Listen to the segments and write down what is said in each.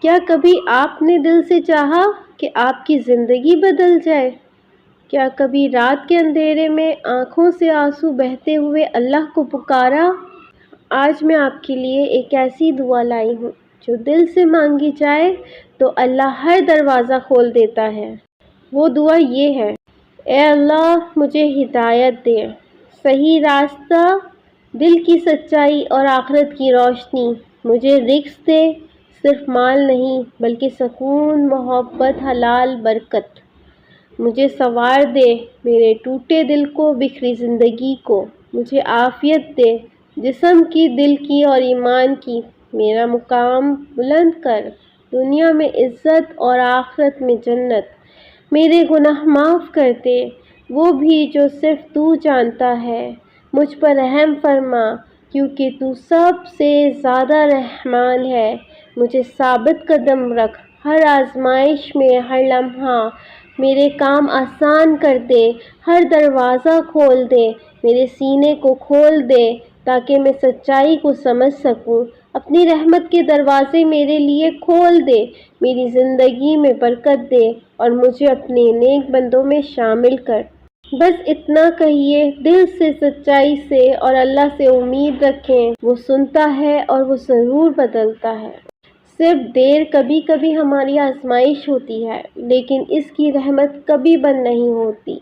کیا کبھی آپ نے دل سے چاہا کہ آپ کی زندگی بدل جائے؟ کیا کبھی رات کے اندھیرے میں آنکھوں سے آنسو بہتے ہوئے اللہ کو پکارا؟ آج میں آپ کے لیے ایک ایسی دعا لائی ہوں جو دل سے مانگی جائے تو اللہ ہر دروازہ کھول دیتا ہے۔ وہ دعا یہ ہے: اے اللہ، مجھے ہدایت دے، صحیح راستہ، دل کی سچائی اور آخرت کی روشنی۔ مجھے رزق دے، صرف مال نہیں بلکہ سکون، محبت، حلال برکت۔ مجھے سنوار دے میرے ٹوٹے دل کو، بکھری زندگی کو۔ مجھے عافیت دے، جسم کی، دل کی اور ایمان کی۔ میرا مقام بلند کر، دنیا میں عزت اور آخرت میں جنت۔ میرے گناہ معاف کر دے، وہ بھی جو صرف تو جانتا ہے۔ مجھ پر رحم فرما، کیونکہ تو سب سے زیادہ رحمان ہے۔ مجھے ثابت قدم رکھ ہر آزمائش میں، ہر لمحہ۔ میرے کام آسان کر دے، ہر دروازہ کھول دے، میرے سینے کو کھول دے تاکہ میں سچائی کو سمجھ سکوں۔ اپنی رحمت کے دروازے میرے لیے کھول دے، میری زندگی میں برکت دے اور مجھے اپنے نیک بندوں میں شامل کر۔ بس اتنا کہیے دل سے، سچائی سے، اور اللہ سے امید رکھیں، وہ سنتا ہے اور وہ ضرور بدلتا ہے۔ صرف دیر کبھی کبھی ہماری آزمائش ہوتی ہے، لیکن اس کی رحمت کبھی بند نہیں ہوتی۔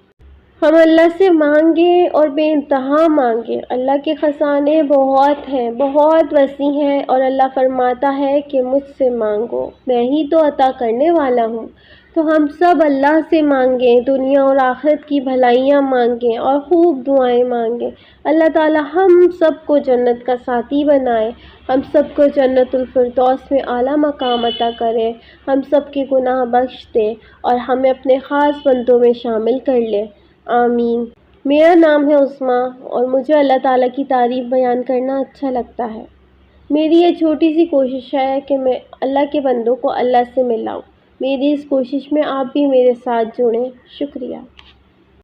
ہم اللہ سے مانگیں اور بے انتہا مانگیں۔ اللہ کے خزانے بہت ہیں، بہت وسیع ہیں، اور اللہ فرماتا ہے کہ مجھ سے مانگو، میں ہی تو عطا کرنے والا ہوں۔ تو ہم سب اللہ سے مانگیں، دنیا اور آخرت کی بھلائیاں مانگیں اور خوب دعائیں مانگیں۔ اللہ تعالی ہم سب کو جنت کا ساتھی بنائے، ہم سب کو جنت الفردوس میں اعلیٰ مقام عطا کرے، ہم سب کے گناہ بخش دے اور ہمیں اپنے خاص بندوں میں شامل کر لے۔ آمین۔ میرا نام ہے عظمیٰ اور مجھے اللہ تعالیٰ کی تعریف بیان کرنا اچھا لگتا ہے۔ میری یہ چھوٹی سی کوشش ہے کہ میں اللہ کے بندوں کو اللہ سے ملاؤں۔ میری اس کوشش میں آپ بھی میرے ساتھ جڑیں۔ شکریہ۔